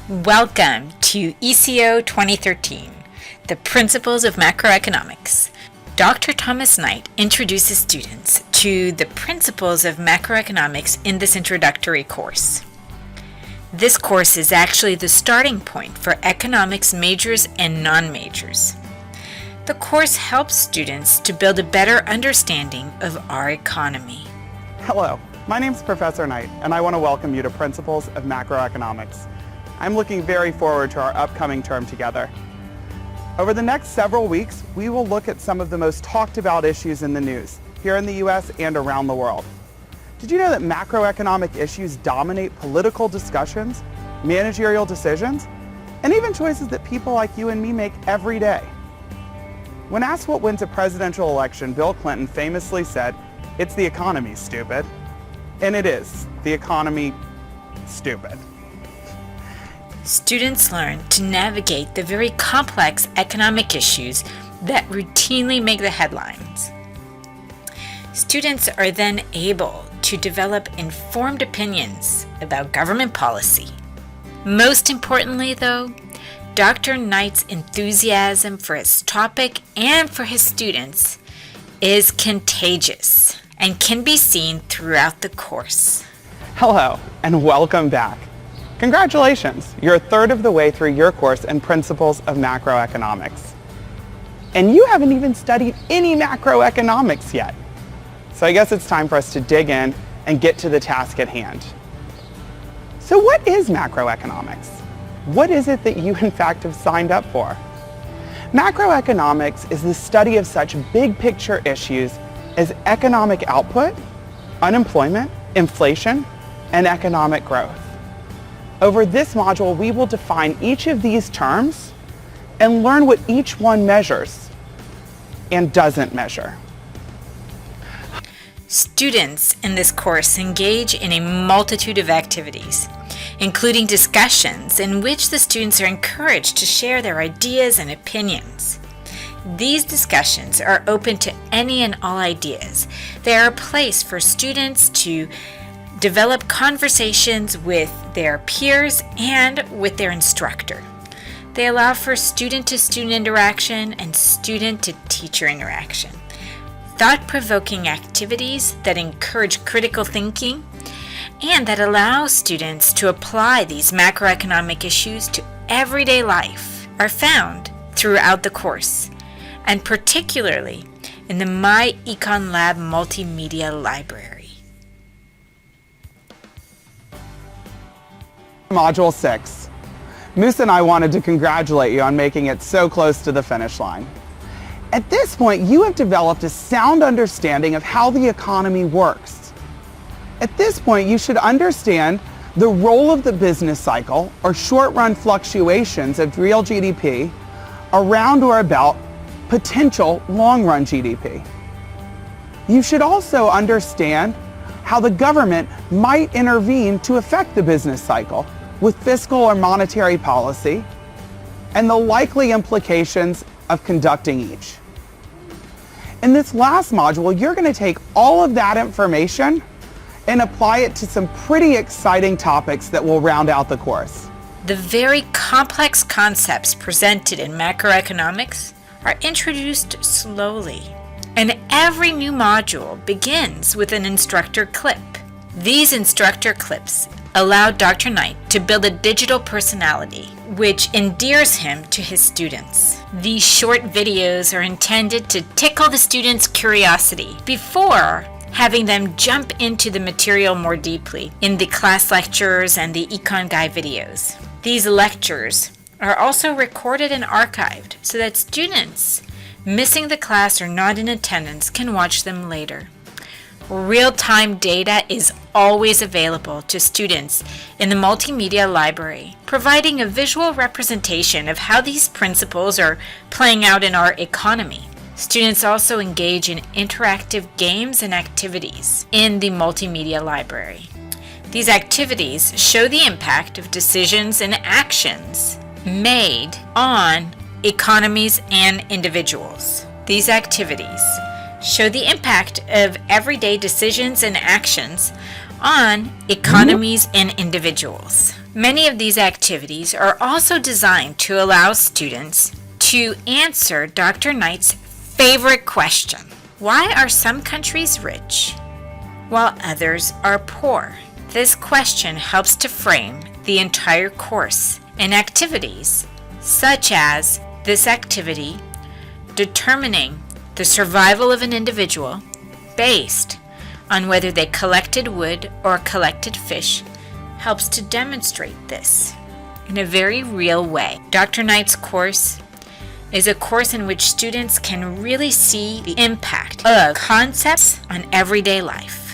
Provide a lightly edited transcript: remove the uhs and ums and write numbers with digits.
Welcome to ECO2013, the Principles of Macroeconomics. Dr. Thomas Knight introduces students to the principles of macroeconomics in this introductory course. This course is actually the starting point for economics majors and non-majors. The course helps students to build a better understanding of our economy. Hello, my name is Professor Knight, and I want to welcome you to Principles of Macroeconomics. I'm looking very forward to our upcoming term together. Over the next several weeks, we will look at some of the most talked about issues in the news, here in the US and around the world. Did you know that macroeconomic issues dominate political discussions, managerial decisions, and even choices that people like you and me make every day? When asked what wins a presidential election, Bill Clinton famously said, "It's the economy, stupid." And it is, the economy, stupid. Students learn to navigate the very complex economic issues that routinely make the headlines. Students are then able to develop informed opinions about government policy. Most importantly, though, Dr. Knight's enthusiasm for his topic and for his students is contagious and can be seen throughout the course. Hello, and welcome back. Congratulations, you're a third of the way through your course in Principles of Macroeconomics. And you haven't even studied any macroeconomics yet. So I guess it's time for us to dig in and get to the task at hand. So what is macroeconomics? What is it that you in fact have signed up for? Macroeconomics is the study of such big picture issues as economic output, unemployment, inflation, and economic growth. Over this module, we will define each of these terms and learn what each one measures and doesn't measure. Students in this course engage in a multitude of activities, including discussions in which the students are encouraged to share their ideas and opinions. These discussions are open to any and all ideas. They are a place for students to develop conversations with their peers and with their instructor. They allow for student-to-student interaction and student-to-teacher interaction. Thought-provoking activities that encourage critical thinking and that allow students to apply these macroeconomic issues to everyday life are found throughout the course, and particularly in the My Econ Lab Multimedia Library. Module 6. Moose and I wanted to congratulate you on making it so close to the finish line. At this point, you have developed a sound understanding of how the economy works. At this point, you should understand the role of the business cycle, or short-run fluctuations of real GDP, around or about potential long-run GDP. You should also understand how the government might intervene to affect the business cycle with fiscal or monetary policy, and the likely implications of conducting each. In this last module, you're going to take all of that information and apply it to some pretty exciting topics that will round out the course. The very complex concepts presented in macroeconomics are introduced slowly, and every new module begins with an instructor clip. These instructor clips allow Dr. Knight to build a digital personality, which endears him to his students. These short videos are intended to tickle the students' curiosity before having them jump into the material more deeply in the class lectures and the Econ Guy videos. These lectures are also recorded and archived so that students missing the class or not in attendance can watch them later. Real-time data is always available to students in the multimedia library, providing a visual representation of how these principles are playing out in our economy. Students also engage in interactive games and activities in the multimedia library. These activities show the impact of decisions and actions made on economies and individuals. These activities show the impact of everyday decisions and actions on economies and individuals. Many of these activities are also designed to allow students to answer Dr. Knight's favorite question. Why are some countries rich while others are poor? This question helps to frame the entire course in activities such as this activity determining the survival of an individual based on whether they collected wood or collected fish helps to demonstrate this in a very real way. Dr. Knight's course is a course in which students can really see the impact of concepts on everyday life.